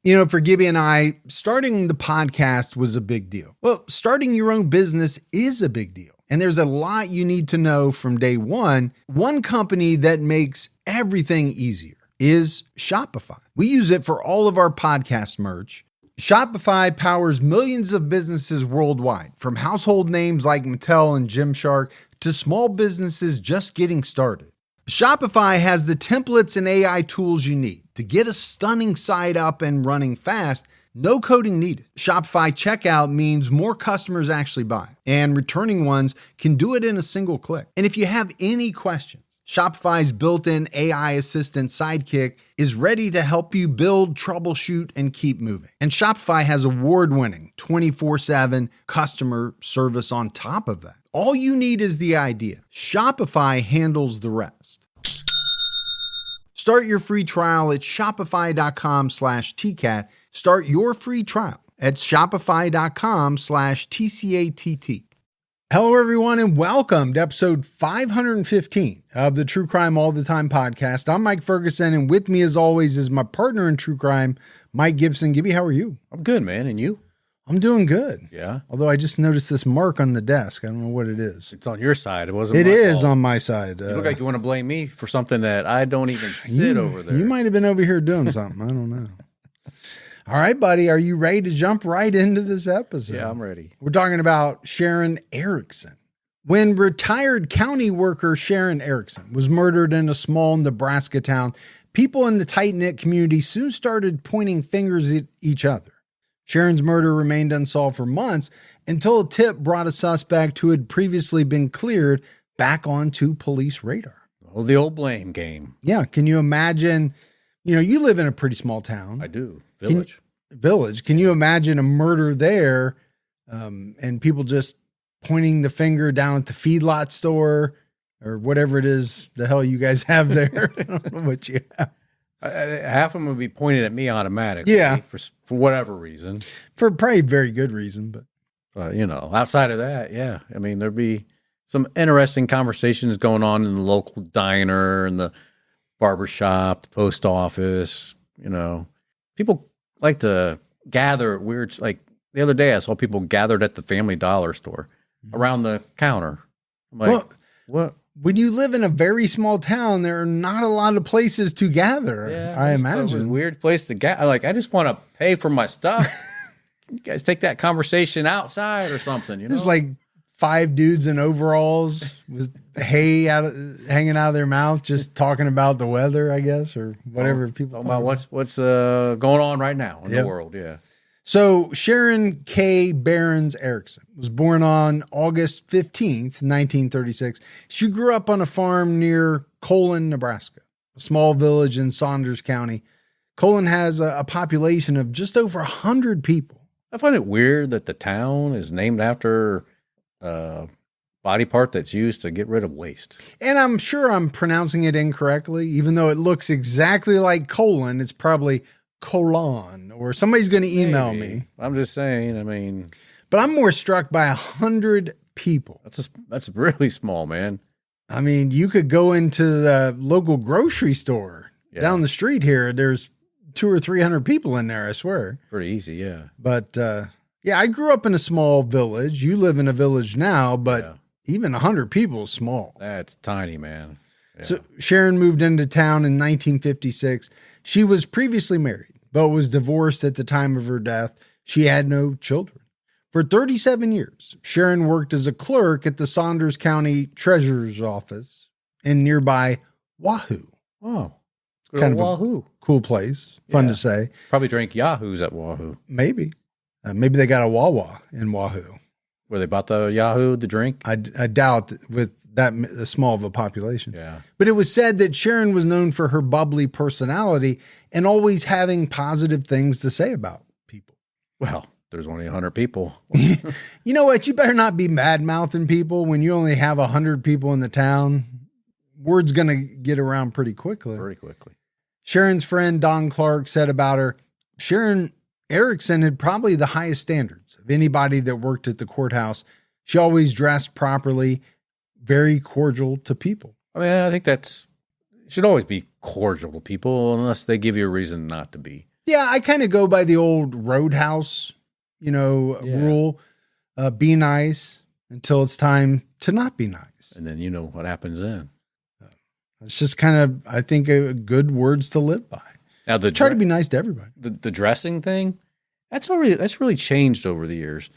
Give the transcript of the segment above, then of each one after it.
You know, for Gibby and I, starting the podcast was a big deal. Well, starting your own business is a big deal. And there's a lot you need to know from day one. One company that makes everything easier is Shopify. We use it for all of our podcast merch. Shopify powers millions of businesses worldwide, from household names like Mattel and Gymshark to small businesses just getting started. Shopify has the templates and AI tools you need to get a stunning site up and running fast. No coding needed. Shopify checkout means more customers actually buy, and returning ones can do it in a single click. And if you have any questions, Shopify's built-in AI assistant Sidekick is ready to help you build, troubleshoot, and keep moving. And Shopify has award-winning 24/7 customer service on top of that. All you need is the idea. Shopify handles the rest. Start your free trial at shopify.com/TCAT. Start your free trial at shopify.com/TCATT. Hello, everyone, and welcome to episode 515 of the True Crime All the Time podcast. I'm Mike Ferguson, and with me, as always, is my partner in true crime, Mike Gibson. Gibby, how are you? I'm good, man. And you? I'm doing good. Yeah. Although I just noticed this mark on the desk. I don't know what it is. It's on your side. It wasn't. It my is fault. on my side. You look like you want to blame me for something that I don't even sit over there. You might have been over here doing something. I don't know. All right, buddy. Are you ready to jump right into this episode? Yeah, I'm ready. We're talking about Sharron Erickson. When retired county worker Sharron Erickson was murdered in a small Nebraska town, people in the tight-knit community soon started pointing fingers at each other. Sharron's murder remained unsolved for months until a tip brought a suspect who had previously been cleared back onto police radar. Oh, the old blame game. Yeah. Can you imagine, you live in a pretty small town. I do. Village. Can you imagine a murder there and people just pointing the finger down at the feedlot store or whatever it is the hell you guys have there? I don't know what you have. Half of them would be pointed at me automatically. Yeah. For whatever reason. For probably very good reason, but. Outside of that, yeah. I mean, there'd be some interesting conversations going on in the local diner and the barbershop, the post office. People like to gather at weird, like the other day I saw people gathered at the Family Dollar store around the counter. I'm like, what? When you live in a very small town, there are not a lot of places to gather. Yeah, I imagine. It was a weird place to gather. Like, I just want to pay for my stuff. You guys take that conversation outside or something. There's like 5 dudes in overalls with hay hanging out of their mouth, just talking about the weather, I guess, or whatever people talk about. What's going on right now in the world. Yeah. So Sharron K. Behrens Erickson was born on August 15th, 1936. She grew up on a farm near Colon, Nebraska, a small village in Saunders County. Colon has a population of just over 100 people. I find it weird that the town is named after a body part that's used to get rid of waste. And I'm sure I'm pronouncing it incorrectly, even though it looks exactly like colon. It's probably colon, or somebody's going to email me. I'm just saying, but I'm more struck by 100 people. That's really small, man. I mean, you could go into the local grocery store down the street here. There's 200 or 300 people in there, I swear. Pretty easy. Yeah. But, I grew up in a small village. You live in a village now, but even 100 people is small. That's tiny, man. Yeah. So Sharron moved into town in 1956. She was previously married, but was divorced at the time of her death. She had no children. For 37 years, Sharron worked as a clerk at the Saunders County Treasurer's Office in nearby Wahoo. Oh, kind of Wahoo. A cool place. Fun to say. Probably drank Yahoos at Wahoo. Maybe. Maybe they got a Wawa in Wahoo. Where they bought the Yahoo, the drink? I doubt with that small of a population. Yeah. But it was said that Sharron was known for her bubbly personality and always having positive things to say about people. Well, there's only 100 people. You know what? You better not be mad-mouthing people when you only have 100 people in the town. Word's going to get around pretty quickly. Sharron's friend Don Clark said about her, Sharron Erickson had probably the highest standards of anybody that worked at the courthouse. She always dressed properly, very cordial to people. I think should always be cordial to people unless they give you a reason not to be. Yeah, I kind of go by the old Roadhouse, rule. Be nice until it's time to not be nice. And then you know what happens then. It's just kind of, I think, good words to live by. Now try to be nice to everybody. The dressing thing, that's really changed over the years.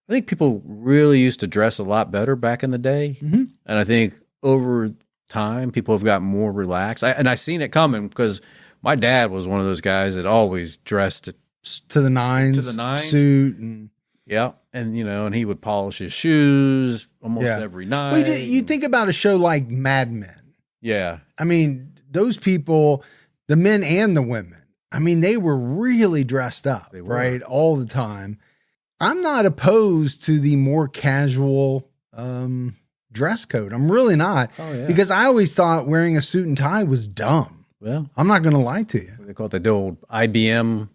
I think people really used to dress a lot better back in the day. Mm-hmm. And I think over time, people have gotten more relaxed. I seen it coming because my dad was one of those guys that always dressed to the nines, suit. And and he would polish his shoes almost every night. Well, you think about a show like Mad Men. Yeah. I mean, those people, the men and the women, I mean, they were really dressed up, right? All the time. I'm not opposed to the more casual dress code. I'm really not. Oh, yeah. Because I always thought wearing a suit and tie was dumb. Well, I'm not going to lie to you. They call it the old IBM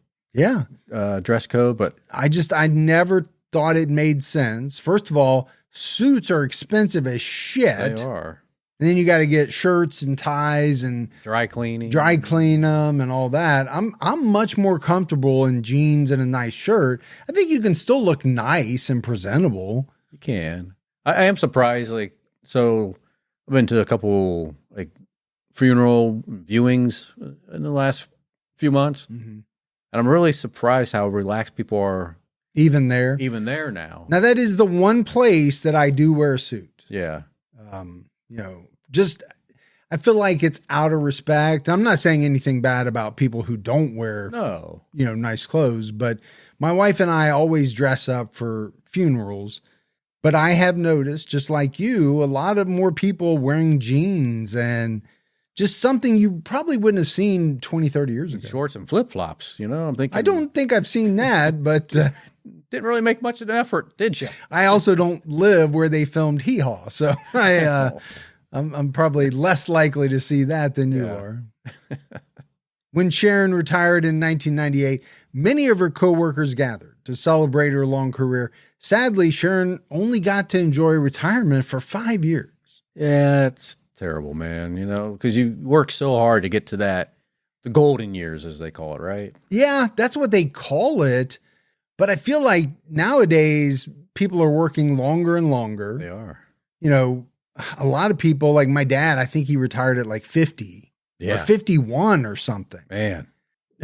dress code, but I never thought it made sense. First of all, suits are expensive as shit. They are. And then you got to get shirts and ties and dry clean them and all that. I'm much more comfortable in jeans and a nice shirt. I think you can still look nice and presentable. You can. I am surprised. So I've been to a couple funeral viewings in the last few months, and I'm really surprised how relaxed people are. Even there now. Now that is the one place that I do wear a suit. Yeah. I feel like it's out of respect. I'm not saying anything bad about people who don't wear, nice clothes, but my wife and I always dress up for funerals. But I have noticed, just like you, a lot of more people wearing jeans and just something you probably wouldn't have seen 20, 30 years ago. Shorts and flip-flops, I'm thinking. I don't think I've seen that, but didn't really make much of an effort, did you? I also don't live where they filmed Hee Haw, so I'm probably less likely to see that than you are. When Sharron retired in 1998, many of her coworkers gathered to celebrate her long career. Sadly, Sharron only got to enjoy retirement for 5 years. Yeah, it's terrible, man, because you work so hard to get to the golden years, as they call it, right? Yeah, that's what they call it. But I feel like nowadays people are working longer and longer. They are. A lot of people, like my dad, I think he retired at 50 or 51 or something. Man,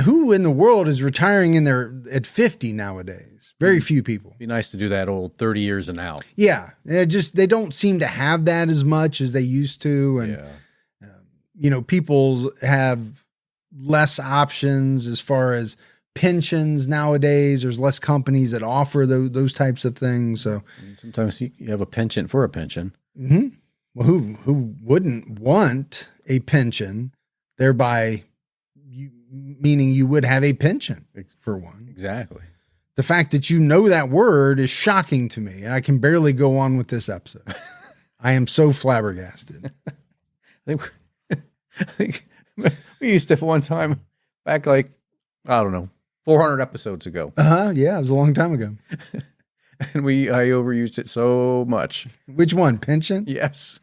who in the world is retiring at 50 nowadays? Very few people. Be nice to do that old 30 years and out. Yeah. They don't seem to have that as much as they used to. And, people have less options as far as pensions nowadays. There's less companies that offer those types of things. So sometimes you have a penchant for a pension. Mm-hmm. Well, who wouldn't want a pension, thereby meaning you would have a pension for one. Exactly. The fact that you know that word is shocking to me, and I can barely go on with this episode. I am so flabbergasted. I think we used to one time back 400 episodes ago. Yeah, it was a long time ago. And I overused it so much. Which one? Pension? Yes.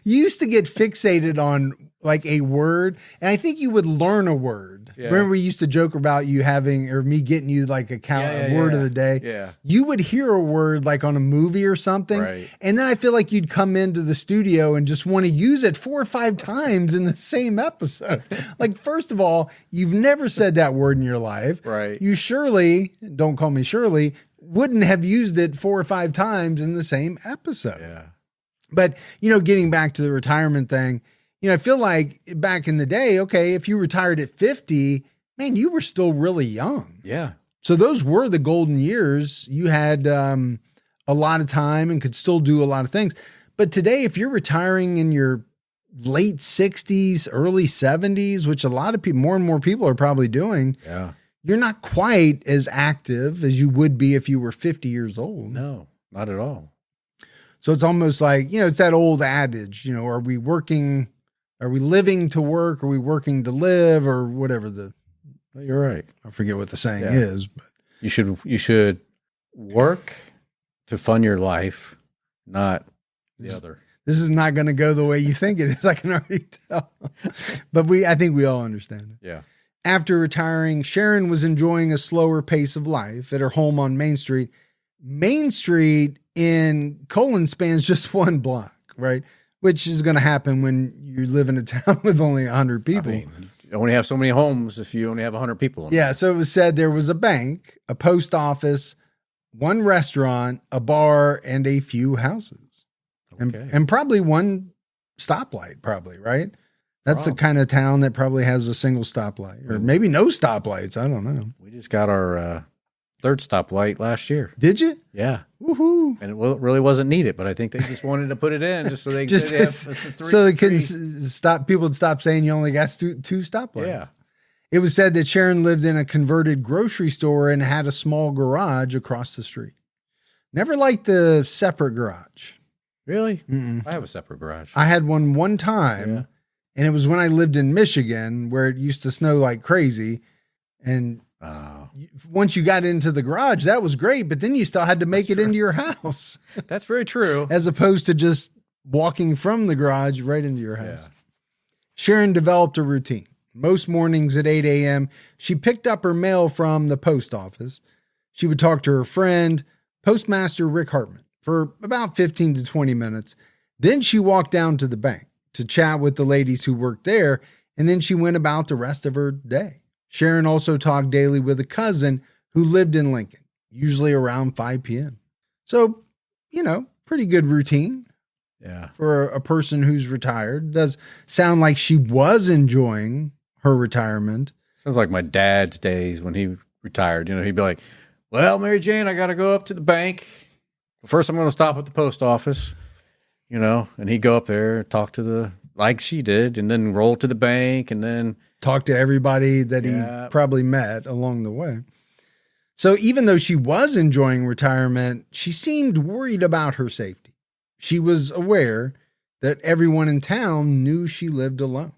You used to get fixated on a word, and I think you would learn a word. Yeah. Remember we used to joke about you having, or me getting you a word of the day. Yeah. You would hear a word on a movie or something. Right. And then I feel like you'd come into the studio and just want to use it 4 or 5 times in the same episode. First of all, you've never said that word in your life. Right. You surely, don't call me Shirley, wouldn't have used it 4 or 5 times in the same episode. Yeah. But, getting back to the retirement thing, I feel like back in the day, okay, if you retired at 50, man, you were still really young. Yeah. So those were the golden years. You had a lot of time and could still do a lot of things. But today, if you're retiring in your late 60s, early 70s, which a lot of people, more and more people are probably doing, you're not quite as active as you would be if you were 50 years old. No, not at all. So it's almost like, it's that old adage, are we living to work? Are we working to live, or whatever you're right. I forget what the saying is, but you should work to fund your life, not the other. This is not going to go the way you think it is. I can already tell, but I think we all understand it. Yeah. After retiring, Sharron was enjoying a slower pace of life at her home on Main Street. Main Street in Colon spans just one block, right? Which is going to happen when you live in a town with only 100 people. I mean, you only have so many homes if you only have 100 people. Yeah, so it was said there was a bank, a post office, one restaurant, a bar, and a few houses. Okay. And probably one stoplight, probably, right? That's the kind of town that probably has a single stoplight, or maybe no stoplights. I don't know. We just got our third stoplight last year. Did you? Yeah. Woohoo. And it really wasn't needed, but I think they just wanted to put it in just so they Just could have three. so they couldn't stop. People would stop saying you only got two stoplights. Yeah. It was said that Sharron lived in a converted grocery store and had a small garage across the street. Never liked the separate garage. Really? Mm-mm. I have a separate garage. I had one time. Yeah. And it was when I lived in Michigan where it used to snow like crazy. And once you got into the garage, that was great. But then you still had to make it into your house. That's very true. As opposed to just walking from the garage right into your house. Yeah. Sharron developed a routine. Most mornings at 8 a.m., she picked up her mail from the post office. She would talk to her friend, Postmaster Rick Hartman, for about 15 to 20 minutes. Then she walked down to the bank to chat with the ladies who worked there, and then she went about the rest of her day. Sharron also talked daily with a cousin who lived in Lincoln, usually around 5 p.m. So, pretty good routine. Yeah. For a person who's retired. Does sound like she was enjoying her retirement. Sounds like my dad's days when he retired. He'd be like, well, Mary Jane, I got to go up to the bank. First, I'm going to stop at the post office. And he'd go up there, talk to like she did, and then roll to the bank, and then talk to everybody that he probably met along the way. So even though she was enjoying retirement, she seemed worried about her safety. She was aware that everyone in town knew she lived alone.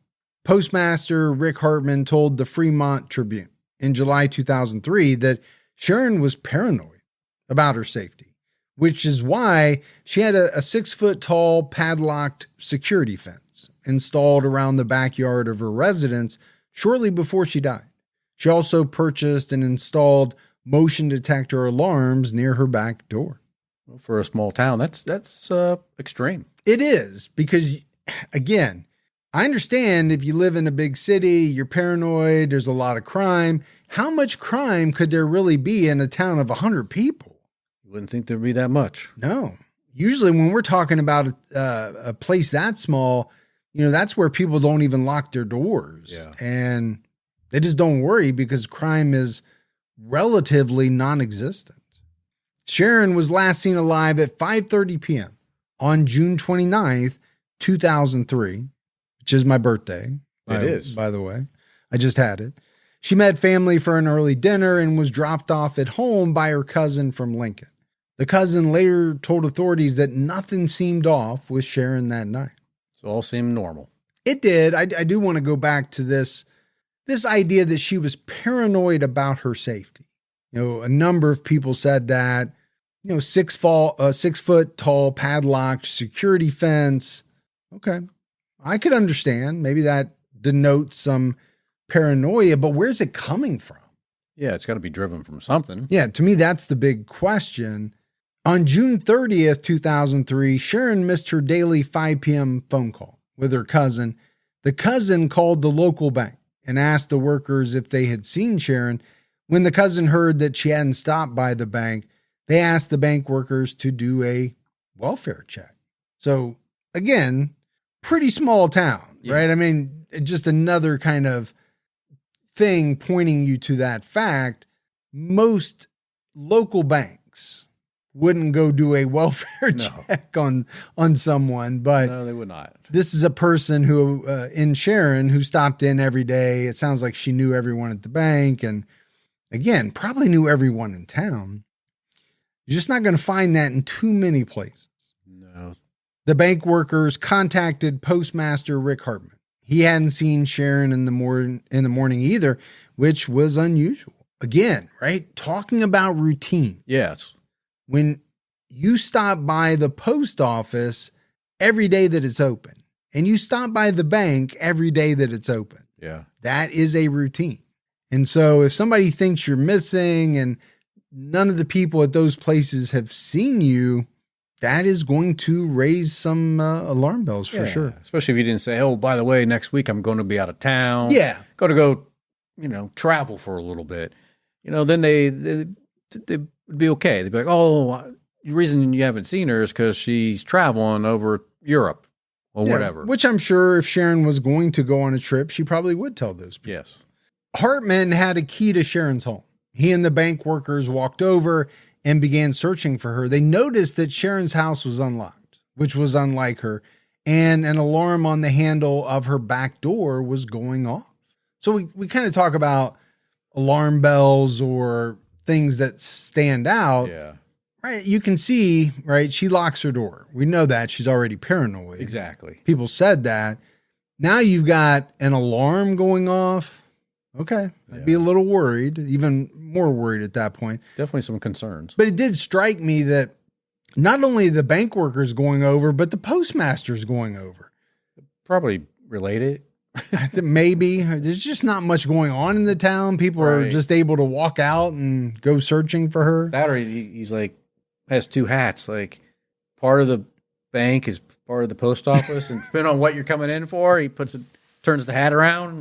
Postmaster Rick Hartman told the Fremont Tribune in July 2003 that Sharron was paranoid about her safety, which is why she had a 6-foot-tall padlocked security fence installed around the backyard of her residence shortly before she died. She also purchased and installed motion detector alarms near her back door. Well, for a small town, that's extreme. It is, because, again, I understand if you live in a big city, you're paranoid, there's a lot of crime. How much crime could there really be in a town of 100 people? Wouldn't think there'd be that much. No. Usually when we're talking about a place that small, that's where people don't even lock their doors. Yeah. And they just don't worry because crime is relatively non-existent. Sharron was last seen alive at 5:30 p.m. on June 29th, 2003, which is my birthday. It is. By the way. I just had it. She met family for an early dinner and was dropped off at home by her cousin from Lincoln. The cousin later told authorities that nothing seemed off with Sharron that night. So all seemed normal. It did. I do want to go back to this idea that she was paranoid about her safety. A number of people said that, 6-foot tall padlocked security fence. Okay. I could understand. Maybe that denotes some paranoia, but where's it coming from? Yeah, it's got to be driven from something. Yeah, to me, that's the big question. On June 30th, 2003, Sharron missed her daily 5 p.m. phone call with her cousin. The cousin called the local bank and asked the workers if they had seen Sharron. When the cousin heard that she hadn't stopped by the bank, they asked the bank workers to do a welfare check. So, again, pretty small town, right? I mean, just another kind of thing pointing you to that fact. Most local banks wouldn't go do a welfare check on someone, but no, they would not. This is a person who, in Sharron, who stopped in every day. It sounds like she knew everyone at the bank, and again, probably knew everyone in town. You're just not going to find that in too many places. No. The bank workers contacted Postmaster Rick Hartman. He hadn't seen Sharron in the morning either, which was unusual. Again, right? Talking about routine. Yes. When you stop by the post office every day that it's open, and you stop by the bank every day that it's open. Yeah. That is a routine. And so if somebody thinks you're missing and none of the people at those places have seen you, that is going to raise some alarm bells for sure. Especially if you didn't say, oh, by the way, next week I'm going to be out of town. Yeah. Going to go, travel for a little bit. Then they'd be okay. They'd be like, oh, the reason you haven't seen her is because she's traveling over Europe or whatever. Which I'm sure if Sharron was going to go on a trip, she probably would tell those people. Yes. Hartman had a key to Sharron's home. He and the bank workers walked over and began searching for her. They noticed that Sharron's house was unlocked, which was unlike her, and an alarm on the handle of her back door was going off. So we kind of talk about alarm bells or things that stand out. Yeah. Right. You can see, right, she locks her door. We know that. She's already paranoid. Exactly. People said that. Now you've got an alarm going off. Okay. I'd be a little worried, even more worried at that point. Definitely some concerns. But it did strike me that not only the bank workers going over, but the postmaster's going over. Probably related. I think maybe there's just not much going on in the town. People are just able to walk out and go searching for her. That or he's like, has two hats. Like part of the bank is part of the post office. And depending on what you're coming in for, he turns the hat around,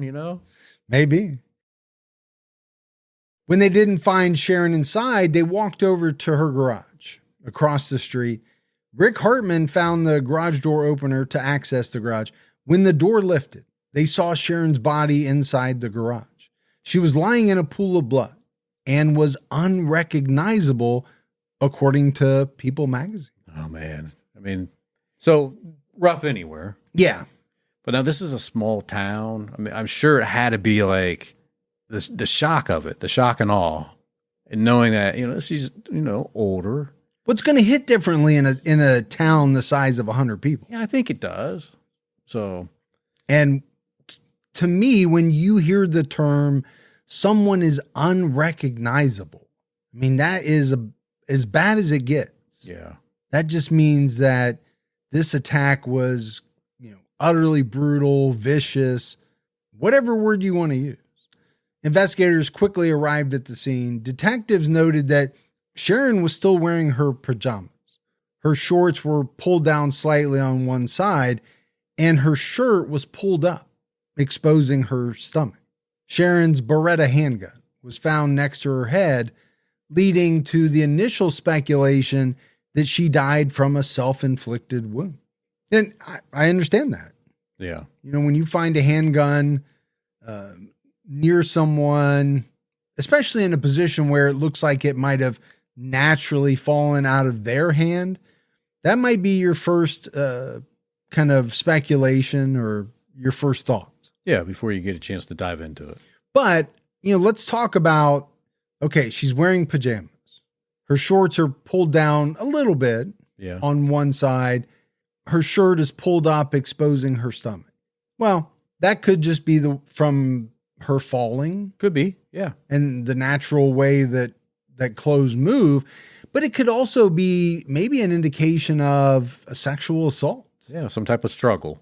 Maybe. When they didn't find Sharron inside, they walked over to her garage across the street. Rick Hartman found the garage door opener to access the garage. When the door lifted, they saw Sharron's body inside the garage. She was lying in a pool of blood and was unrecognizable, according to People magazine. Oh, man. I mean, so rough anywhere. Yeah. But now this is a small town. I mean, I'm sure it had to be like the shock of it, the shock and awe, and knowing that she's older. What's going to hit differently in a town the size of 100 people? Yeah, I think it does. So, and to me, when you hear the term "someone is unrecognizable," I mean that is as bad as it gets. Yeah, that just means that this attack was utterly brutal, vicious, whatever word you want to use. Investigators quickly arrived at the scene. Detectives noted that Sharron was still wearing her pajamas. Her shorts were pulled down slightly on one side, and her shirt was pulled up, exposing her stomach. Sharron's Beretta handgun was found next to her head, leading to the initial speculation that she died from a self-inflicted wound. And I understand that. Yeah. When you find a handgun near someone, especially in a position where it looks like it might have naturally fallen out of their hand, that might be your first kind of speculation or your first thought. Yeah, before you get a chance to dive into it. But, let's talk about, okay, she's wearing pajamas. Her shorts are pulled down a little bit on one side. Her shirt is pulled up, exposing her stomach. Well, that could just be from her falling. Could be, yeah. And the natural way that clothes move. But it could also be maybe an indication of a sexual assault. Yeah, some type of struggle.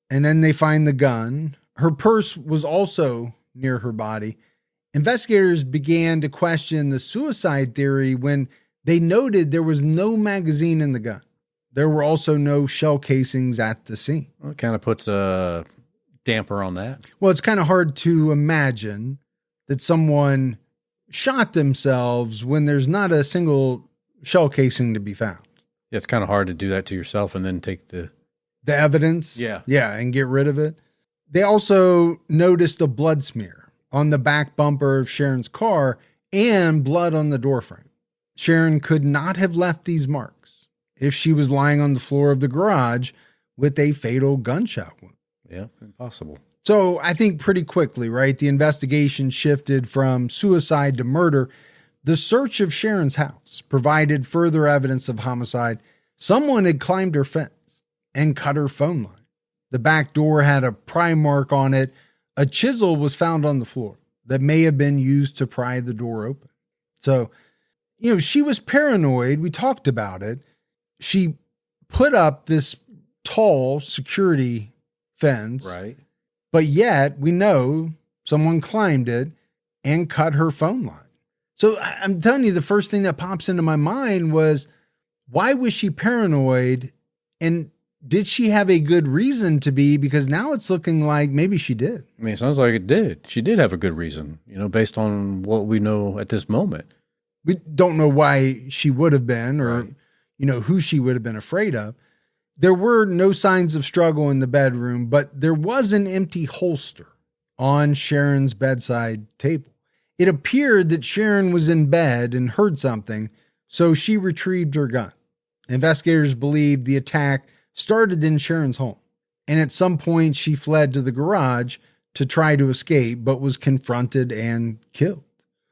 And then they find the gun. Her purse was also near her body. Investigators began to question the suicide theory when they noted there was no magazine in the gun. There were also no shell casings at the scene. Well, it kind of puts a damper on that. Well, it's kind of hard to imagine that someone shot themselves when there's not a single shell casing to be found. Yeah, it's kind of hard to do that to yourself and then take the evidence. Yeah, and get rid of it. They also noticed a blood smear on the back bumper of Sharron's car and blood on the doorframe. Sharron could not have left these marks if she was lying on the floor of the garage with a fatal gunshot wound. Yeah, impossible. So I think pretty quickly, right, the investigation shifted from suicide to murder. The search of Sharron's house provided further evidence of homicide. Someone had climbed her fence and cut her phone line. The back door had a pry mark on it. A chisel was found on the floor that may have been used to pry the door open. So, she was paranoid. We talked about it. She put up this tall security fence. Right. But yet we know someone climbed it and cut her phone line. So I'm telling you, the first thing that pops into my mind was, why was she paranoid? And did she have a good reason to be? Because now it's looking like maybe she did. I mean, it sounds like it did. She did have a good reason, based on what we know at this moment. We don't know why she would have been, or, Right. Who she would have been afraid of. There were no signs of struggle in the bedroom, but there was an empty holster on Sharron's bedside table. It appeared that Sharron was in bed and heard something, so she retrieved her gun. Investigators believe the attack started in Sharron's home, and at some point she fled to the garage to try to escape, but was confronted and killed.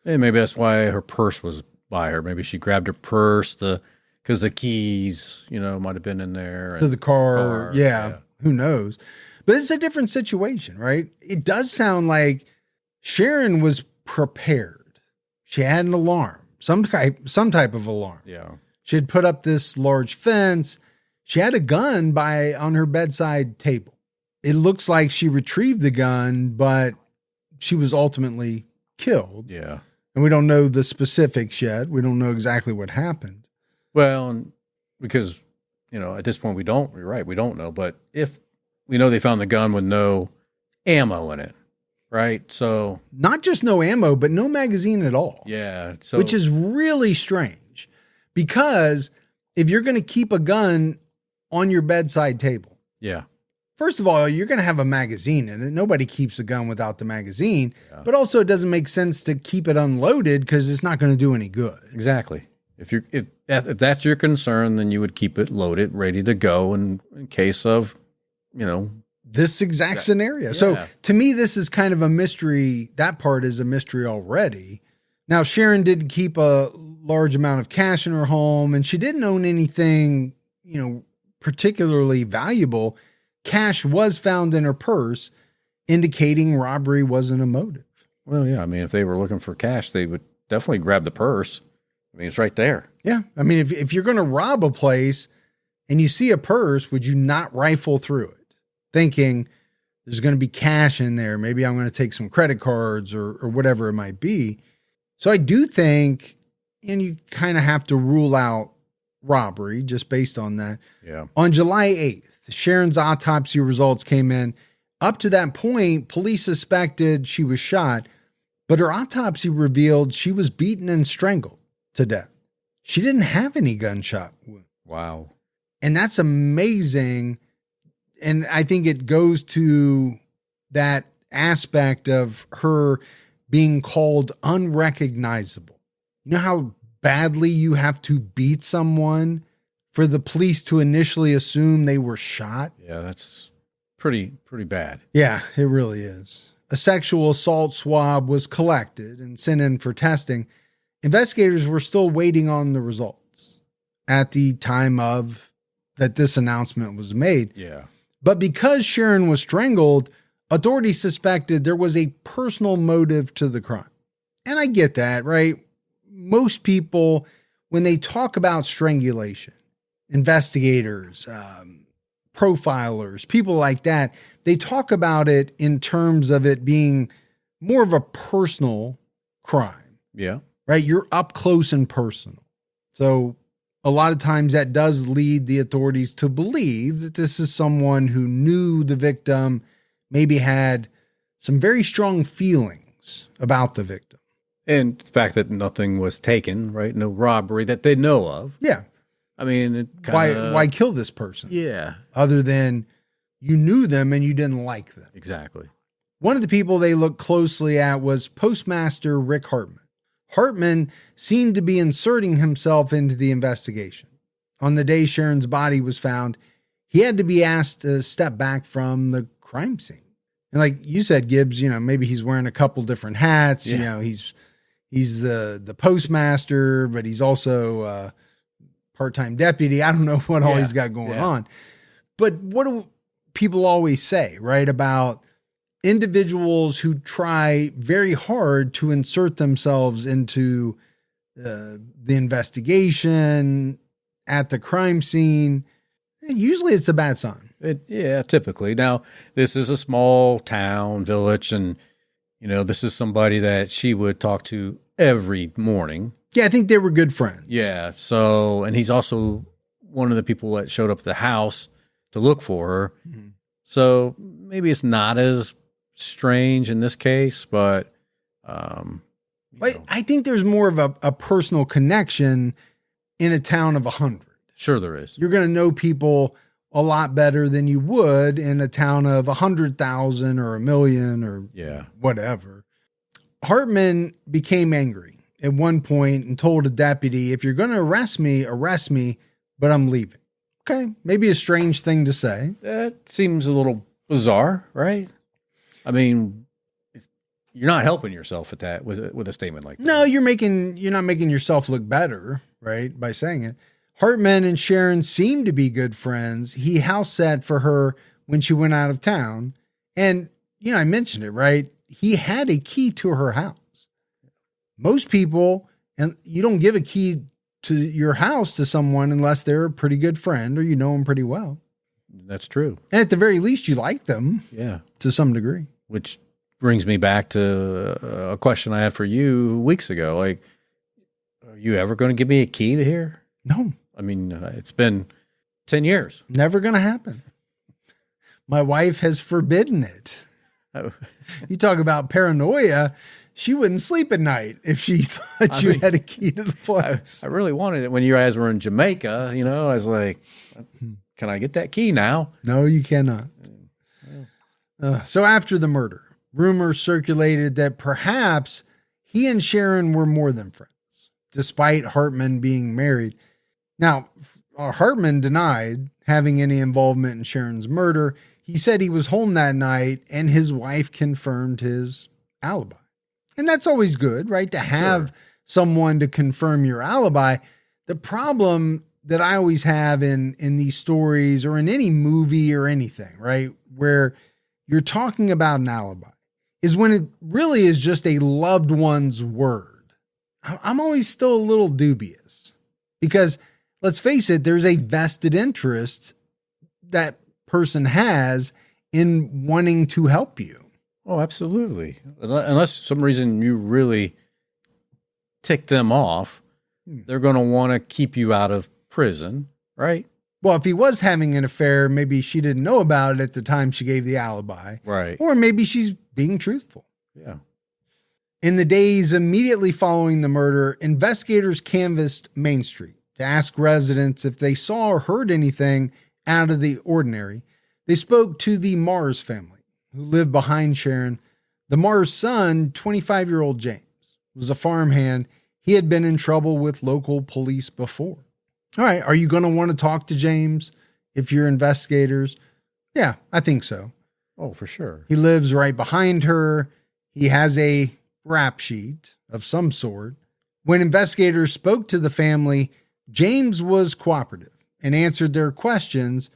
And maybe that's why her purse was by her. Maybe she grabbed her purse because the keys, might have been in there. To the car. Yeah, who knows? But it's a different situation, right? It does sound like Sharron was prepared. She had an alarm, some type of alarm. Yeah. She had put up this large fence. She had a gun on her bedside table. It looks like she retrieved the gun, but she was ultimately killed. Yeah. And we don't know the specifics yet. We don't know exactly what happened. Well, because, at this point you're right, we don't know. But if we know they found the gun with no ammo in it, right? So. Not just no ammo, but no magazine at all. Yeah. Which is really strange, because if you're going to keep a gun on your bedside table. Yeah. First of all, you're going to have a magazine in it. Nobody keeps a gun without the magazine. Yeah. But also, it doesn't make sense to keep it unloaded because it's not going to do any good. Exactly. If that's your concern, then you would keep it loaded, ready to go in case of, this exact scenario. Yeah. So to me, this is kind of a mystery. That part is a mystery already. Now, Sharron did keep a large amount of cash in her home, and she didn't own anything, particularly valuable. Cash was found in her purse, indicating robbery wasn't a motive. Well, yeah. I mean, if they were looking for cash, they would definitely grab the purse. I mean, it's right there. Yeah. I mean, if you're going to rob a place and you see a purse, would you not rifle through it, thinking there's going to be cash in there? Maybe I'm going to take some credit cards or whatever it might be. So I do think, and you kind of have to rule out robbery just based on that. Yeah. On July 8th, Sharron's autopsy results came in. Up to that point, police suspected she was shot, but her autopsy revealed she was beaten and strangled to death. She didn't have any gunshot wounds. Wow. And that's amazing. And I think it goes to that aspect of her being called unrecognizable. You know how badly you have to beat someone for the police to initially assume they were shot? Yeah, that's pretty bad. Yeah, it really is. A sexual assault swab was collected and sent in for testing. Investigators were still waiting on the results at the time that this announcement was made. Yeah. But because Sharron was strangled, authorities suspected there was a personal motive to the crime. And I get that, right? Most people, when they talk about strangulation, investigators, profilers, people like that, they talk about it in terms of it being more of a personal crime. Yeah. Right? You're up close and personal. So a lot of times that does lead the authorities to believe that this is someone who knew the victim, maybe had some very strong feelings about the victim. And the fact that nothing was taken, right? No robbery that they know of. Yeah. I mean, it kinda, Why kill this person? Yeah. Other than you knew them and you didn't like them. Exactly. One of the people they looked closely at was Postmaster Rick Hartman. Hartman seemed to be inserting himself into the investigation. On the day Sharron's body was found, he had to be asked to step back from the crime scene. And like you said, Gibbs, maybe he's wearing a couple different hats. Yeah. He's the postmaster, but he's also a part-time deputy. I don't know what all he's got going on. But what do people always say, right, about individuals who try very hard to insert themselves into the investigation at the crime scene? Usually it's a bad sign. Typically. Now, this is a small town, village, and, This is somebody that she would talk to every morning. Yeah, I think they were good friends. Yeah. So, and he's also one of the people that showed up at the house to look for her. Mm-hmm. So maybe it's not as strange in this case, but I think there's more of a personal connection in a town of 100. Sure there is. You're going to know people a lot better than you would in a town of 100,000 or 1,000,000 or whatever. Hartman became angry at one point and told a deputy, if you're going to arrest me, but I'm leaving. Okay, maybe a strange thing to say. That seems a little bizarre, right? I mean, you're not helping yourself at that with a statement like that. No, you're not making yourself look better, right, by saying it. Hartman and Sharron seemed to be good friends. He house sat for her when she went out of town. And, I mentioned it, right? He had a key to her house. Most people, and you don't give a key to your house to someone unless they're a pretty good friend or you know them pretty well. That's true. And at the very least, you like them. Yeah. To some degree. Which brings me back to a question I had for you weeks ago. Like, are you ever going to give me a key to here? No. I mean, it's been 10 years. Never going to happen. My wife has forbidden it. Oh. You talk about paranoia. She wouldn't sleep at night if she thought you had a key to the place. I really wanted it when you guys were in Jamaica. I was like, can I get that key now? No, you cannot. So after the murder, rumors circulated that perhaps he and Sharron were more than friends, despite Hartman being married. Now, Hartman denied having any involvement in Sharron's murder. He said he was home that night and his wife confirmed his alibi. And that's always good, right? To have someone to confirm your alibi. The problem that I always have in these stories or in any movie or anything, right, where you're talking about an alibi is when it really is just a loved one's word. I'm always still a little dubious because let's face it, there's a vested interest that person has in wanting to help you. Oh, absolutely. Unless for some reason you really tick them off, they're going to want to keep you out of prison, right? Well, if he was having an affair, maybe she didn't know about it at the time she gave the alibi. Right. Or maybe she's being truthful. Yeah. In the days immediately following the murder, investigators canvassed Main Street to ask residents if they saw or heard anything out of the ordinary. They spoke to the Mars family, who lived behind Sharron. The Mars son, 25-year-old James, was a farmhand. He had been in trouble with local police before. All right, are you going to want to talk to James if you're investigators? Yeah, I think so. Oh, for sure. He lives right behind her. He has a rap sheet of some sort. When investigators spoke to the family, James was cooperative and answered their questions.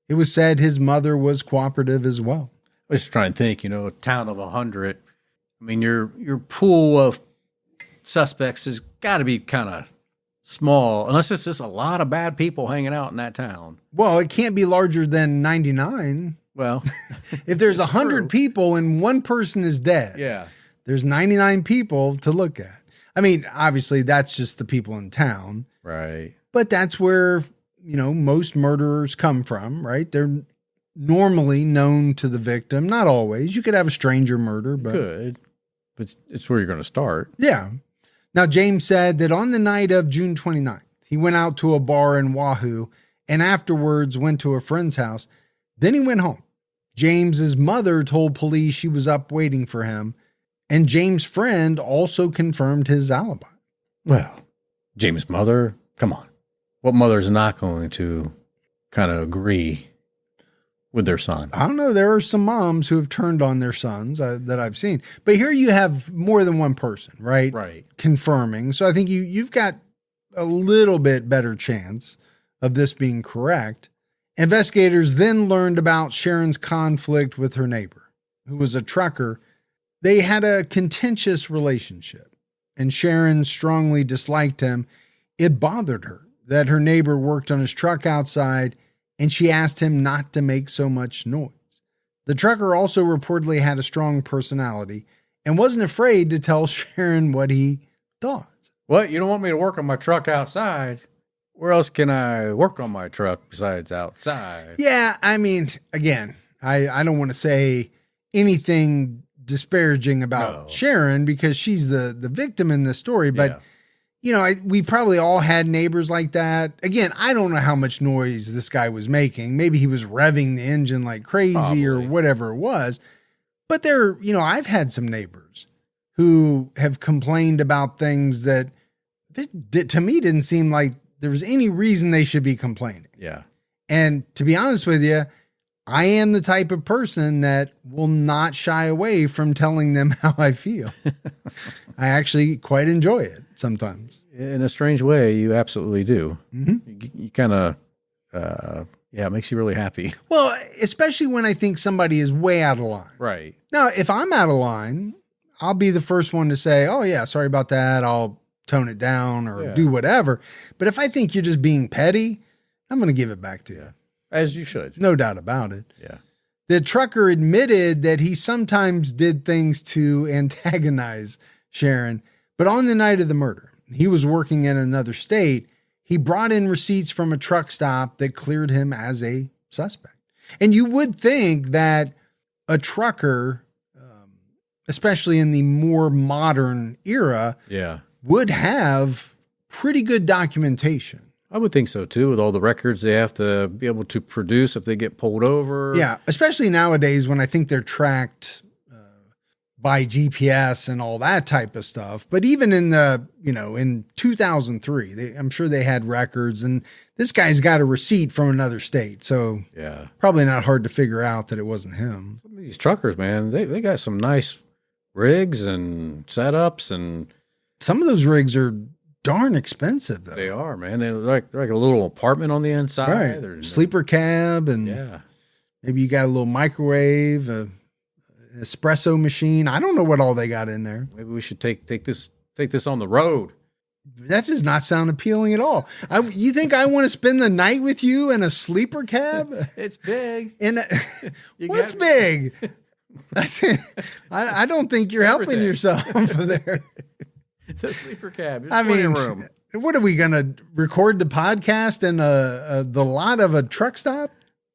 It was said his mother was cooperative as well. I was trying to think, a town of 100. I mean, your pool of suspects has got to be kind of small, unless it's just a lot of bad people hanging out in that town. Well, it can't be larger than 99. Well, if there's 100 people and one person is dead, there's 99 people to look at. I mean, obviously that's just the people in town. Right. But that's where, most murderers come from, right? They're normally known to the victim. Not always. You could have a stranger murder, but it's where you're going to start. Yeah. Now, James said that on the night of June 29th, he went out to a bar in Wahoo and afterwards went to a friend's house. Then he went home. James's mother told police she was up waiting for him, and James' friend also confirmed his alibi. Well, James' mother, come on. What mother's not going to kind of agree with their son? I don't know. There are some moms who have turned on their sons that I've seen. But here you have more than one person, right? Right. Confirming. So I think you've got a little bit better chance of this being correct. Investigators then learned about Sharron's conflict with her neighbor, who was a trucker. They had a contentious relationship, and Sharron strongly disliked him. It bothered her that her neighbor worked on his truck outside, and she asked him not to make so much noise. The trucker also reportedly had a strong personality and wasn't afraid to tell Sharron what he thought. What? You don't want me to work on my truck outside? Where else can I work on my truck besides outside? Yeah, I mean, again, I don't want to say anything disparaging about Sharron because she's the victim in this story, but we probably all had neighbors like that. Again, I don't know how much noise this guy was making. Maybe he was revving the engine like crazy or whatever it was. But I've had some neighbors who have complained about things that to me didn't seem like there was any reason they should be complaining. Yeah. And to be honest with you, I am the type of person that will not shy away from telling them how I feel. I actually quite enjoy it sometimes. In a strange way, you absolutely do. Mm-hmm. You kind of, it makes you really happy. Well, especially when I think somebody is way out of line. Right. Now, if I'm out of line, I'll be the first one to say, oh yeah, sorry about that. I'll tone it down or do whatever. But if I think you're just being petty, I'm going to give it back to you. As you should. No doubt about it. Yeah. The trucker admitted that he sometimes did things to antagonize Sharron, but on the night of the murder, he was working in another state. He brought in receipts from a truck stop that cleared him as a suspect. And you would think that a trucker, especially in the more modern era, would have pretty good documentation. I would think so too, with all the records they have to be able to produce if they get pulled over. Yeah, especially nowadays when I think they're tracked by GPS and all that type of stuff. But even in in 2003, I'm sure they had records, and this guy's got a receipt from another state. So probably not hard to figure out that it wasn't him. These truckers, man, they got some nice rigs and setups, and some of those rigs are darn expensive, though. They are, man. They're like a little apartment on the inside. Right. Sleeper cab, and maybe you got a little microwave, an espresso machine. I don't know what all they got in there. Maybe we should take this on the road. That does not sound appealing at all. You think I want to spend the night with you in a sleeper cab? It's big. What's big? I don't think you're helping yourself there. The sleeper cab. Room. What are we going to record the podcast in the lot of a truck stop?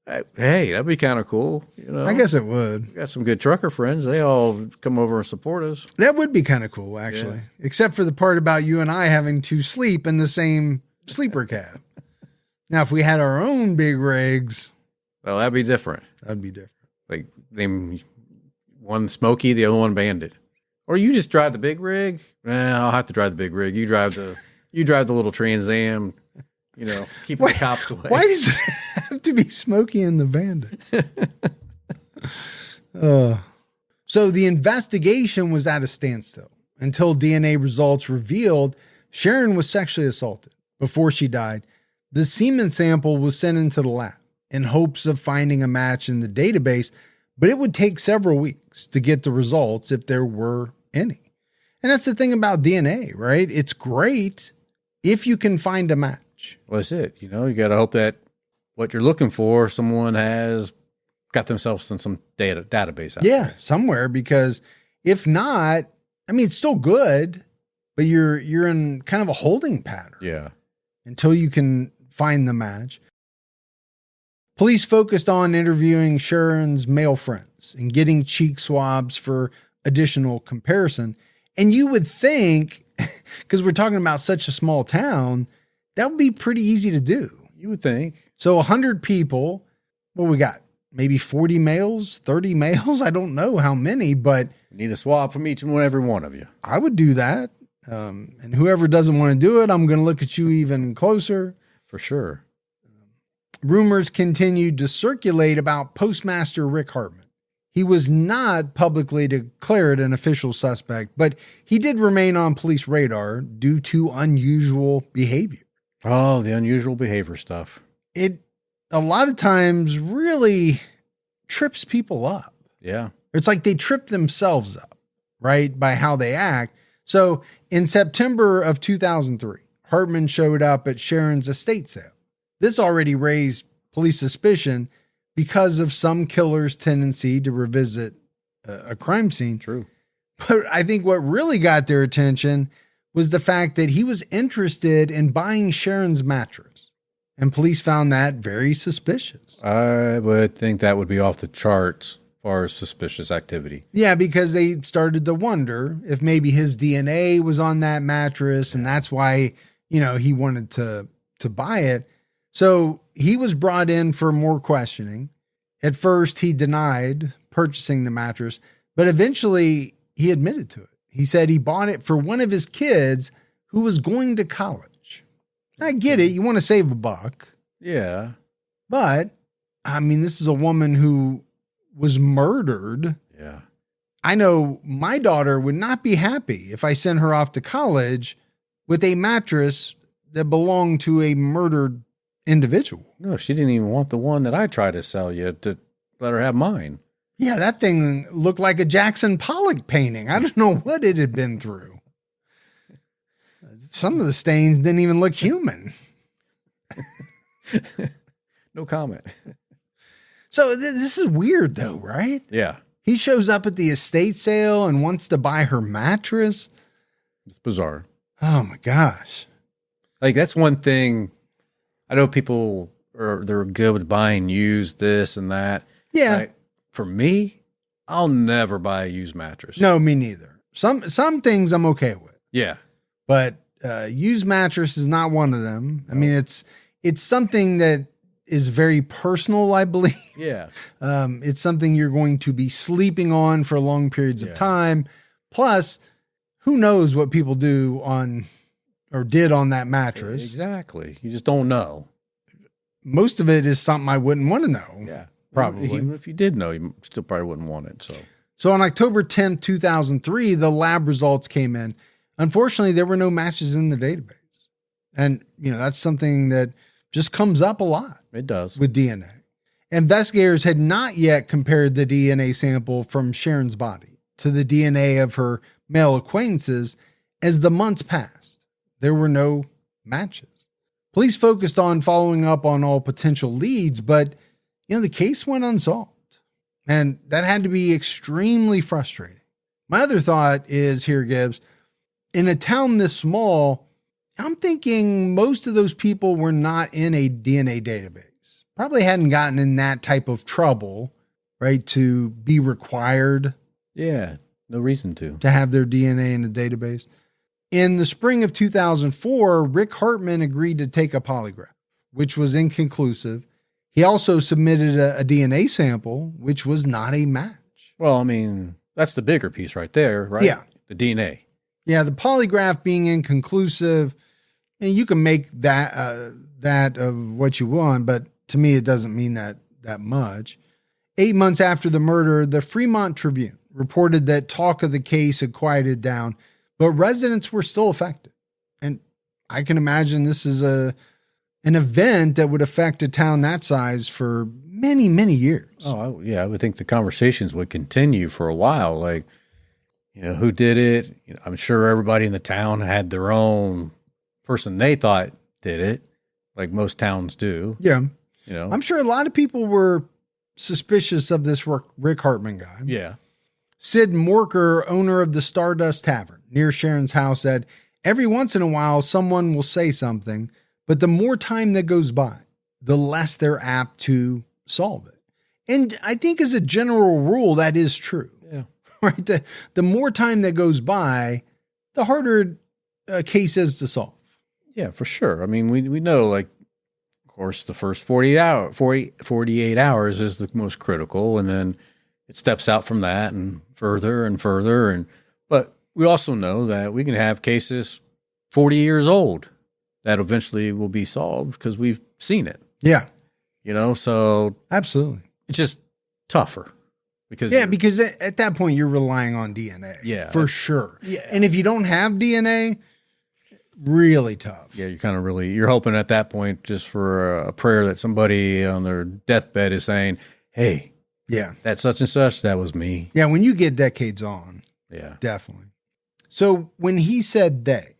Hey, that'd be kind of cool. I guess it would. We got some good trucker friends. They all come over and support us. That would be kind of cool, actually. Yeah. Except for the part about you and I having to sleep in the same sleeper cab. Now, if we had our own big rigs. Well, that'd be different. That'd be different. Like one Smokey, the other one Bandit. Or you just drive the big rig. I'll have to drive the big rig. You drive the little Trans Am. Keep the cops away. Why does it have to be Smokey and the Bandit? So the investigation was at a standstill until DNA results revealed Sharron was sexually assaulted. Before she died, the semen sample was sent into the lab in hopes of finding a match in the database, but it would take several weeks to get the results if there were any. And that's the thing about DNA, right? It's great if you can find a match. Well, that's it. You got to hope that what you're looking for, someone has got themselves in some database out there. Somewhere, because if not, it's still good, but you're in kind of a holding pattern. Yeah. Until you can find the match. Police focused on interviewing Sharron's male friends and getting cheek swabs for additional comparison. And you would think, because we're talking about such a small town, that would be pretty easy to do. You would think. So 100 people, what we got? Maybe 40 males, 30 males? I don't know how many, but... You need a swab from each and every one of you. I would do that. And whoever doesn't want to do it, I'm going to look at you even closer. For sure. Rumors continued to circulate about Postmaster Rick Hartman. He was not publicly declared an official suspect, but he did remain on police radar due to unusual behavior. Oh, the unusual behavior stuff. It a lot of times really trips people up. Yeah. It's like they trip themselves up, right, by how they act. So in September of 2003, Hartman showed up at Sharron's estate sale. This already raised police suspicion because of some killer's tendency to revisit a crime scene. True. But I think what really got their attention was the fact that he was interested in buying Sharron's mattress. And police found that very suspicious. I would think that would be off the charts as far as suspicious activity. Yeah, because they started to wonder if maybe his DNA was on that mattress, and that's why, he wanted to buy it. So he was brought in for more questioning. At first, he denied purchasing the mattress, but eventually he admitted to it. He said he bought it for one of his kids who was going to college. I get it. You want to save a buck. Yeah. But, this is a woman who was murdered. Yeah. I know my daughter would not be happy if I sent her off to college with a mattress that belonged to a murdered individual. No, she didn't even want the one that I tried to sell you to let her have mine. Yeah, that thing looked like a Jackson Pollock painting. I don't know what it had been through. Some of the stains didn't even look human. No comment. So this is weird though, right? Yeah. He shows up at the estate sale and wants to buy her mattress. It's bizarre. Oh my gosh. Like that's one thing. I know people they're good with buying used this and that. Yeah. Like, for me, I'll never buy a used mattress. No, me neither. Some things I'm okay with. Yeah. But used mattress is not one of them. I mean, it's something that is very personal, I believe. Yeah. It's something you're going to be sleeping on for long periods of time. Plus, who knows what people do on or did on that mattress. Exactly. You just don't know. Most of it is something I wouldn't want to know. Yeah. Probably. Even if you did know, you still probably wouldn't want it. So on October 10th, 2003, the lab results came in. Unfortunately, there were no matches in the database. And, that's something that just comes up a lot. It does. With DNA. Investigators had not yet compared the DNA sample from Sharron's body to the DNA of her male acquaintances. As the months passed, there were no matches. Police focused on following up on all potential leads, but the case went unsolved. And that had to be extremely frustrating. My other thought is here, Gibbs, in a town this small, I'm thinking most of those people were not in a DNA database. Probably hadn't gotten in that type of trouble, right, to be required. Yeah, no reason to have their DNA in a database. In the spring of 2004, Rick Hartman agreed to take a polygraph, which was inconclusive. He also submitted a DNA sample, which was not a match. Well, that's the bigger piece right there, right? Yeah. The DNA. Yeah, the polygraph being inconclusive, and you can make that of what you want, but to me, it doesn't mean that much. 8 months after the murder, the Fremont Tribune reported that talk of the case had quieted down, but residents were still affected. And I can imagine this is an event that would affect a town that size for many, many years. Oh, yeah. I would think the conversations would continue for a while. Like, who did it? I'm sure everybody in the town had their own person they thought did it, like most towns do. Yeah. I'm sure a lot of people were suspicious of this Rick Hartman guy. Yeah. Sid Morker, owner of the Stardust Tavern near Sharron's house, said, every once in a while, someone will say something, but the more time that goes by, the less they're apt to solve it. And I think as a general rule, that is true. Yeah. Right? The more time that goes by, the harder a case is to solve. Yeah, for sure. We know, like, of course, the first 48 hours is the most critical, and then it steps out from that and further. But we also know that we can have cases 40 years old that eventually will be solved because we've seen it. Yeah. So absolutely. It's just tougher because at that point you're relying on DNA. Yeah. For sure. Yeah. And if you don't have DNA, really tough. Yeah, you're kind of you're hoping at that point just for a prayer that somebody on their deathbed is saying, hey, yeah, that such and such, that was me. Yeah, when you get decades on. Yeah. Definitely. So when he said they,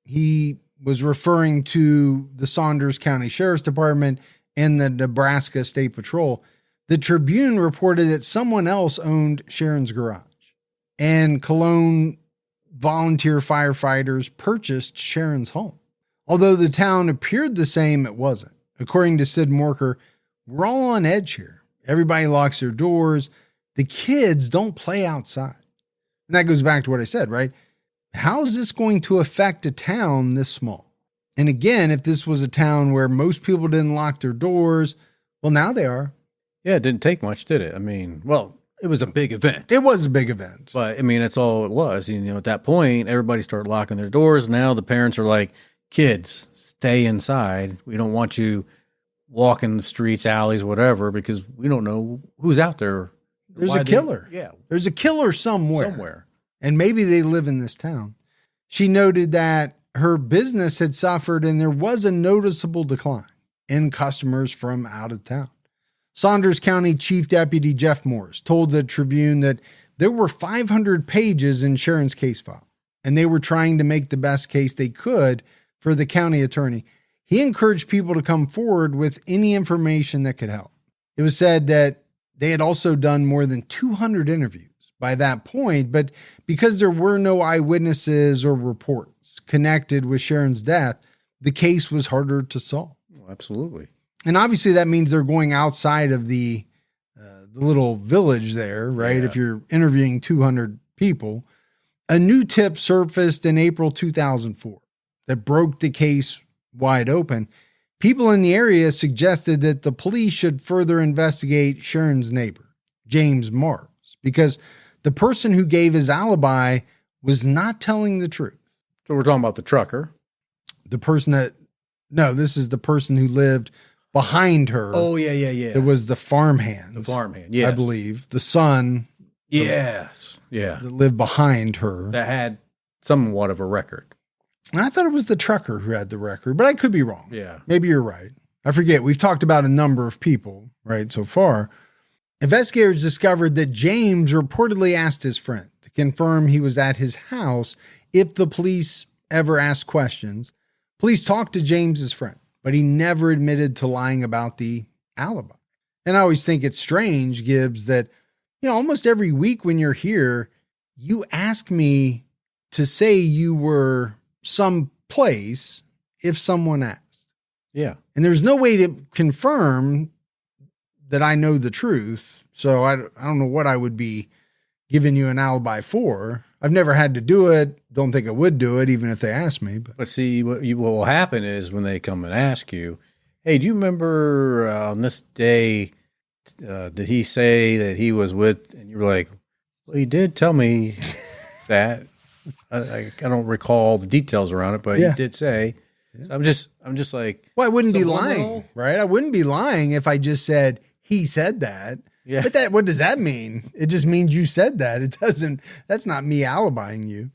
he was referring to the Saunders County Sheriff's Department and the Nebraska State Patrol. The Tribune reported that someone else owned Sharron's garage. and Cologne volunteer firefighters purchased Sharron's home. Although the town appeared the same, it wasn't. According to Sid Morker, we're all on edge here. Everybody locks their doors. The kids don't play outside. And that goes back to what I said, right? How is this going to affect a town this small? And again, if this was a town where most people didn't lock their doors, well, now they are. Yeah, it didn't take much, did it? I mean, well, it was a big event. It was a big event. But, I mean, that's all it was. You know, at that point, everybody started locking their doors. Now the parents are like, kids, stay inside. We don't want you walking the streets, alleys, whatever, because we don't know who's out there. There's a killer. Yeah. There's a killer somewhere. And maybe they live in this town. She noted that her business had suffered and there was a noticeable decline in customers from out of town. Saunders County Chief Deputy Jeff Morris told the Tribune that there were 500 pages in Sharron's case file, and they were trying to make the best case they could for the county attorney. He encouraged people to come forward with any information that could help. It was said that they had also done more than 200 interviews by that point, but because there were no eyewitnesses or reports connected with Sharron's death, the case was harder to solve. Oh, absolutely. And obviously that means they're going outside of the little village there, right? Yeah. If you're interviewing 200 people. A new tip surfaced in April 2004 that broke the case wide open. People in the area suggested that the police should further investigate Sharron's neighbor, James Mars, because the person who gave his alibi was not telling the truth. So we're talking about the trucker. This is the person who lived behind her. Oh, yeah. It was the farmhand. Yes. I believe. The son. Yes. Yeah. That lived behind her. That had somewhat of a record. And I thought it was the trucker who had the record, but I could be wrong. Yeah. Maybe you're right. I forget. We've talked about a number of people, right, so far. Investigators discovered that James reportedly asked his friend to confirm he was at his house if the police ever asked questions. Police talked to James's friend, but he never admitted to lying about the alibi. And I always think it's strange, Gibbs, that, almost every week when you're here, you ask me to say you were someplace if someone asked. Yeah. And there's no way to confirm that I know the truth. So I don't know what I would be giving you an alibi for. I've never had to do it. Don't think I would do it, even if they asked me. But see, what will happen is when they come and ask you, hey, do you remember on this day, did he say that he was with, and you were like, well, he did tell me that. I don't recall the details around it, but he did say. Yeah. So I'm just like, well, I wouldn't be lying, right? I wouldn't be lying if I just said he said that. Yeah. But what does that mean? It just means you said that. It doesn't, that's not me alibying you.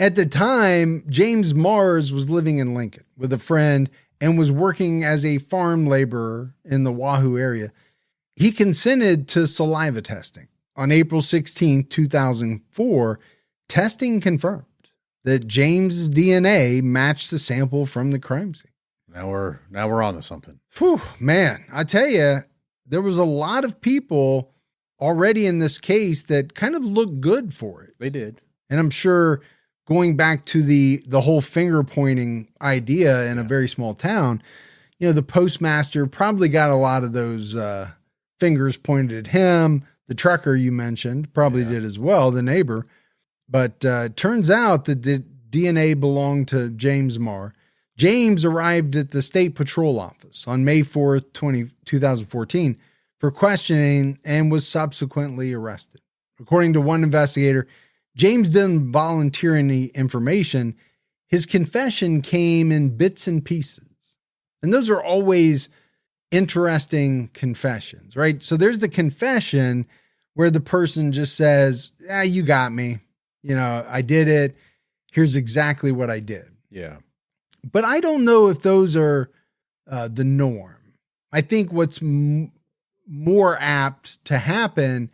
At the time, James Mars was living in Lincoln with a friend and was working as a farm laborer in the Wahoo area. He consented to saliva testing. On April 16, 2004, testing confirmed that James's DNA matched the sample from the crime scene. Now we're on to something. Whew, man, I tell you, there was a lot of people already in this case that kind of looked good for it. They did. And I'm sure going back to the whole finger pointing idea in a very small town, the postmaster probably got a lot of those fingers pointed at him. The trucker you mentioned probably did as well, the neighbor. But turns out that the DNA belonged to James Marr. James arrived at the State Patrol Office on May 4th, 2014 for questioning and was subsequently arrested. According to one investigator, James didn't volunteer any information. His confession came in bits and pieces. And those are always interesting confessions, right? So there's the confession where the person just says, you got me. I did it. Here's exactly what I did. Yeah. But I don't know if those are the norm. I think what's more apt to happen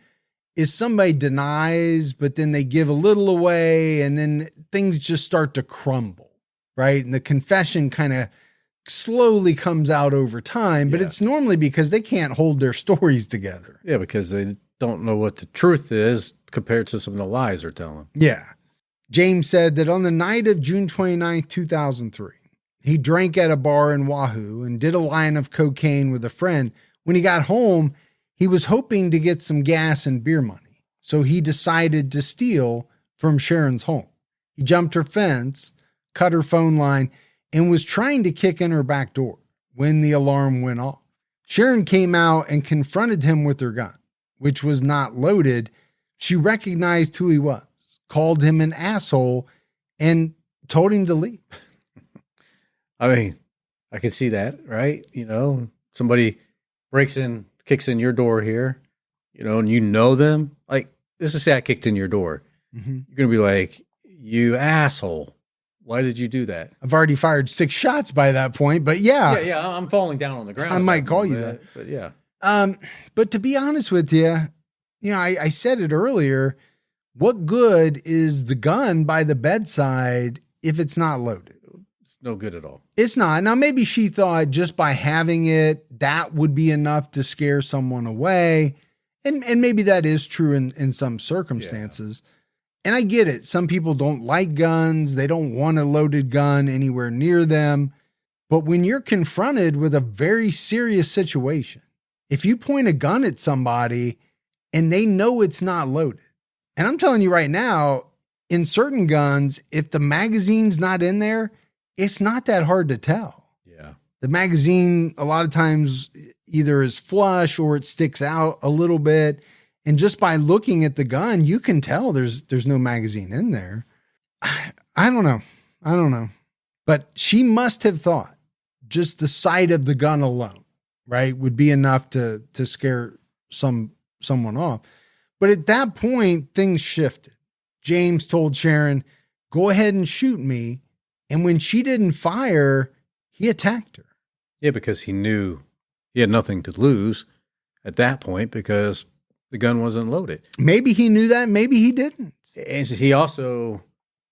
is somebody denies, but then they give a little away and then things just start to crumble, right? And the confession kind of slowly comes out over time, but it's normally because they can't hold their stories together. Yeah, because they don't know what the truth is compared to some of the lies they're telling. Yeah. James said that on the night of June 29th, 2003, he drank at a bar in Wahoo and did a line of cocaine with a friend. When he got home, he was hoping to get some gas and beer money. So he decided to steal from Sharron's home. He jumped her fence, cut her phone line, and was trying to kick in her back door when the alarm went off. Sharron came out and confronted him with her gun, which was not loaded. She recognized who he was, called him an asshole, and told him to leave. I mean, I can see that, right? You know, somebody breaks in, kicks in your door here, you know, and you know them. Like, let's just say I kicked in your door. Mm-hmm. You're going to be like, you asshole. Why did you do that? I've already fired 6 shots by that point, but yeah. Yeah, I'm falling down on the ground. I might call you that. But yeah. But to be honest with you, you know, I said it earlier, what good is the gun by the bedside if it's not loaded? It's no good at all. It's not. Now, maybe she thought just by having it, that would be enough to scare someone away. And maybe that is true in some circumstances. Yeah. And I get it. Some people don't like guns. They don't want a loaded gun anywhere near them. But when you're confronted with a very serious situation, if you point a gun at somebody and they know it's not loaded, and I'm telling you right now, in certain guns, if the magazine's not in there, it's not that hard to tell. Yeah. The magazine, a lot of times, either is flush or it sticks out a little bit. And just by looking at the gun, you can tell there's no magazine in there. I don't know. But she must have thought just the sight of the gun alone, right, would be enough to scare someone off. But at that point, things shifted. James told Sharron, go ahead and shoot me. And when she didn't fire, he attacked her. Yeah, because he knew he had nothing to lose at that point because the gun wasn't loaded. Maybe he knew that. Maybe he didn't. And he also,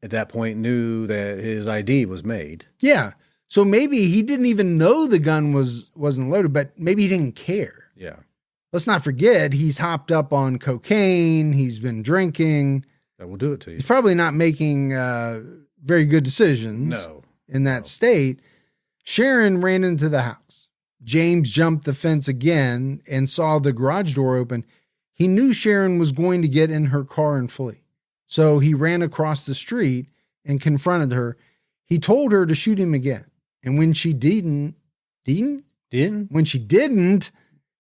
at that point, knew that his ID was made. Yeah. So maybe he didn't even know the gun wasn't loaded, but maybe he didn't care. Yeah. Let's not forget, he's hopped up on cocaine. He's been drinking. That will do it to you. He's probably not making very good decisions in that state. Sharron ran into the house. James jumped the fence again and saw the garage door open. He knew Sharron was going to get in her car and flee. So he ran across the street and confronted her. He told her to shoot him again. And when she didn't? When she didn't.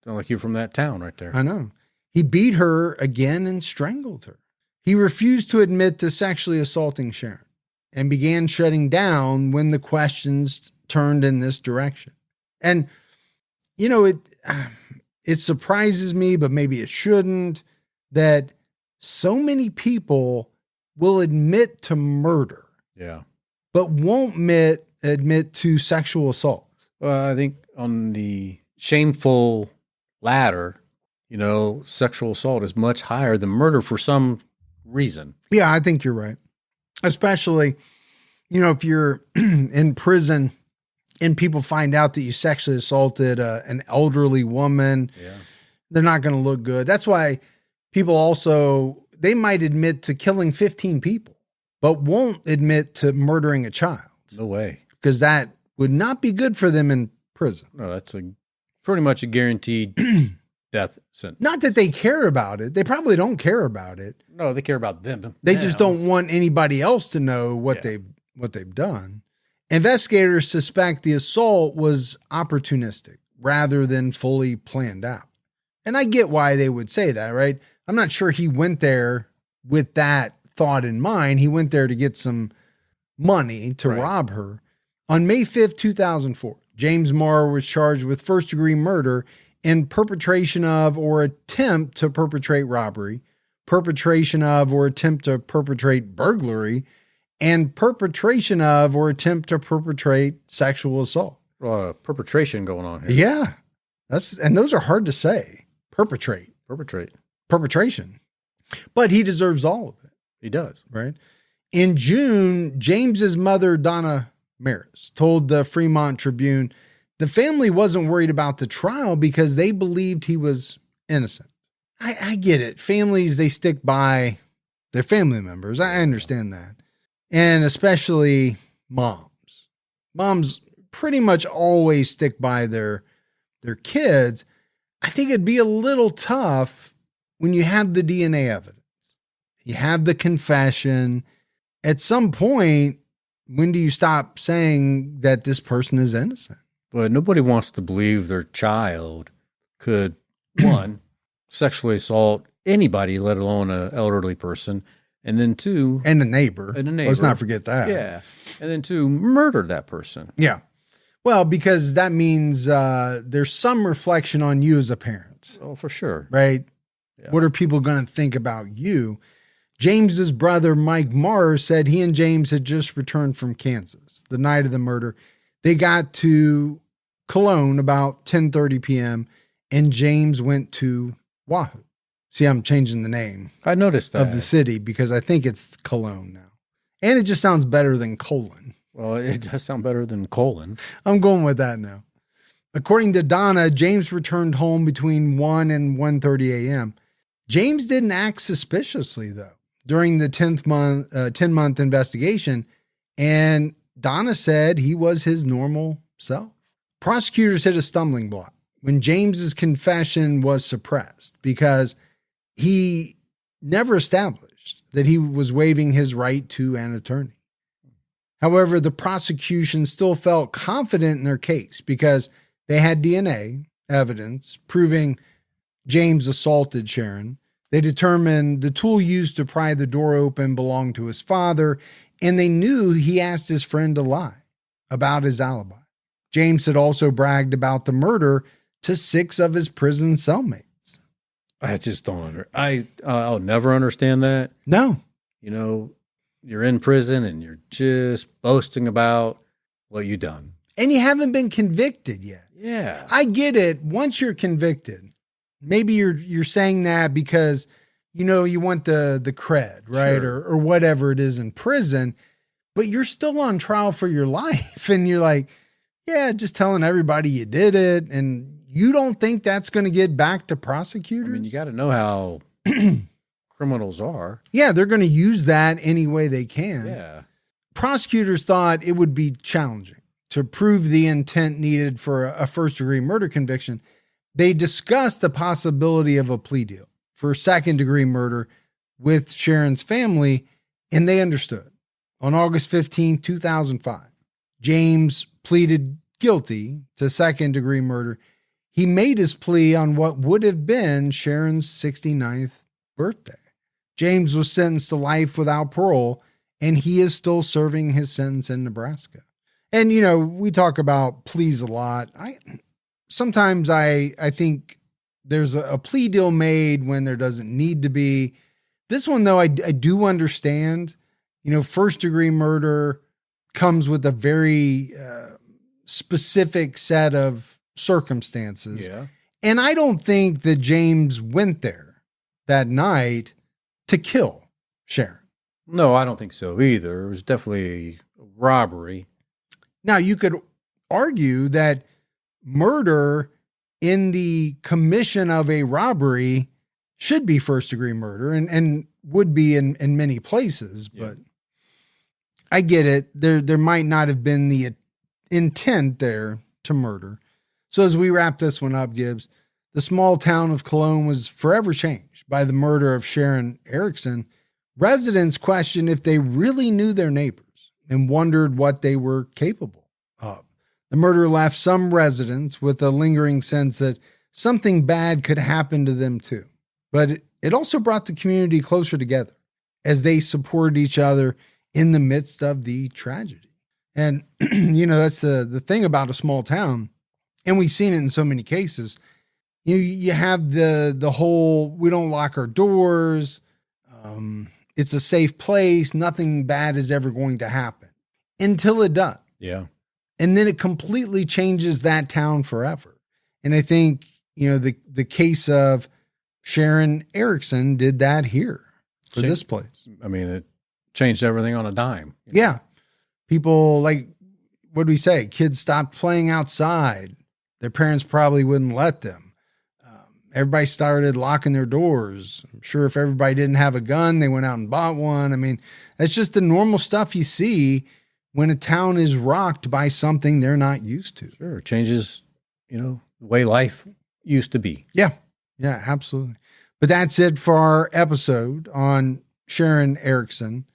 Sound like you're from that town right there. I know. He beat her again and strangled her. He refused to admit to sexually assaulting Sharron and began shutting down when the questions turned in this direction. And, you know, it surprises me, but maybe it shouldn't, that so many people will admit to murder. Yeah. But won't admit to sexual assault. Well, I think on the shameful ladder, you know, sexual assault is much higher than murder for some reason. Yeah, I think you're right. Especially, you know, if you're in prison and people find out that you sexually assaulted an elderly woman, they're not going to look good. That's why people also, they might admit to killing 15 people, but won't admit to murdering a child. No way. Because that would not be good for them in prison. No, that's pretty much a guaranteed death sentence. Not that they care about it. They probably don't care about it. No, they care about them. They just don't want anybody else to know what they've done. Investigators suspect the assault was opportunistic rather than fully planned out. And I get why they would say that, right? I'm not sure he went there with that thought in mind. He went there to get some money to rob her. On May 5th, 2004, James Morrow was charged with first-degree murder and perpetration of or attempt to perpetrate robbery, perpetration of or attempt to perpetrate burglary, and perpetration of or attempt to perpetrate sexual assault. Perpetration going on here. Yeah. And those are hard to say. Perpetration. But he deserves all of it. He does. Right? In June, James's mother, Donna Maris, told the Fremont Tribune the family wasn't worried about the trial because they believed he was innocent. I get it. Families, they stick by their family members. I understand that. And especially moms. Moms pretty much always stick by their kids. I think it'd be a little tough when you have the DNA evidence. You have the confession. At some point, when do you stop saying that this person is innocent? But nobody wants to believe their child could, one, sexually assault anybody, let alone an elderly person. And then two, and a neighbor. Let's not forget that. Yeah. And then two, murder that person. Yeah. Well, because that means there's some reflection on you as a parent. Oh, for sure. Right? Yeah. What are people going to think about you? James's brother, Mike Mars, said he and James had just returned from Kansas the night of the murder. They got to Cologne about 10:30 p.m. and James went to Wahoo. See, I'm changing the name. I noticed that. Of the city because I think it's Cologne now. And it just sounds better than colon. Well, it does sound better than colon. I'm going with that now. According to Donna, James returned home between 1 and 1:30 a.m. James didn't act suspiciously, though, during the 10-month investigation. And Donna said he was his normal self. Prosecutors hit a stumbling block when James's confession was suppressed because he never established that he was waiving his right to an attorney. However, the prosecution still felt confident in their case because they had DNA evidence proving James assaulted Sharron. They determined the tool used to pry the door open belonged to his father, and they knew he asked his friend to lie about his alibi. James had also bragged about the murder to 6 of his prison cellmates. I just don't I'll never understand that. No. You know, you're in prison and you're just boasting about what you done. And you haven't been convicted yet. Yeah. I get it. Once you're convicted, maybe you're saying that because, you know, you want the cred, right? Sure. Or whatever it is in prison, but you're still on trial for your life. And you're like, yeah, just telling everybody you did it. And you don't think that's going to get back to prosecutors? I mean, you got to know how criminals are. Yeah, they're going to use that any way they can. Yeah. Prosecutors thought it would be challenging to prove the intent needed for a first-degree murder conviction. They discussed the possibility of a plea deal for second-degree murder with Sharron's family, and they understood. On August 15, 2005, James pleaded guilty to second-degree murder. He made his plea on what would have been Sharron's 69th birthday. James was sentenced to life without parole, and he is still serving his sentence in Nebraska. And, you know, we talk about pleas a lot. Sometimes I think there's a plea deal made when there doesn't need to be. This one, though, I do understand. You know, first-degree murder comes with a very specific set of circumstances. Yeah. And I don't think that James went there that night to kill Sharron. No, I don't think so either. It was definitely a robbery. Now, you could argue that murder in the commission of a robbery should be first-degree murder and would be in many places, but I get it. There might not have been the intent there to murder. So as we wrap this one up, Gibbs, the small town of Cologne was forever changed by the murder of Sharron Erickson. Residents questioned if they really knew their neighbors and wondered what they were capable of. The murder left some residents with a lingering sense that something bad could happen to them too. But it also brought the community closer together as they supported each other in the midst of the tragedy. And, you know, that's the thing about a small town. And we've seen it in so many cases. You have the whole, we don't lock our doors. It's a safe place. Nothing bad is ever going to happen until it does. Yeah. And then it completely changes that town forever. And I think, you know, the case of Sharron Erickson did that here for this place. I mean, it changed everything on a dime. Yeah. People, like, what do we say? Kids stopped playing outside. Their parents probably wouldn't let them. everybody started locking their doors. I'm sure if everybody didn't have a gun, they went out and bought one. I mean, that's just the normal stuff you see when a town is rocked by something they're not used to. Sure. It changes, the way life used to be. Yeah. Yeah, absolutely. But that's it for our episode on Sharron Erickson.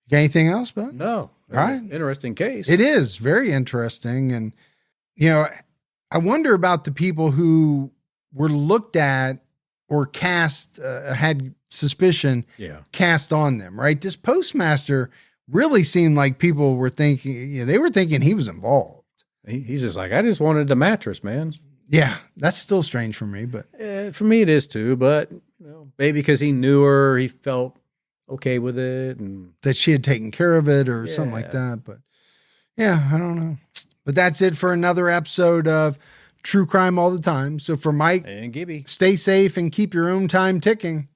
Got anything else, bud? No. All right. Interesting case. It is very interesting. And, I wonder about the people who were looked at or cast, had suspicion cast on them, right? This postmaster really seemed like people were thinking, they were thinking he was involved. He's just like, I just wanted the mattress, man. Yeah, that's still strange for me, but for me it is too. But maybe because he knew her, he felt okay with it, and that she had taken care of it or something like that. But yeah, I don't know. But that's it for another episode of True Crime All the Time. So for Mike and Gibby, stay safe and keep your own time ticking.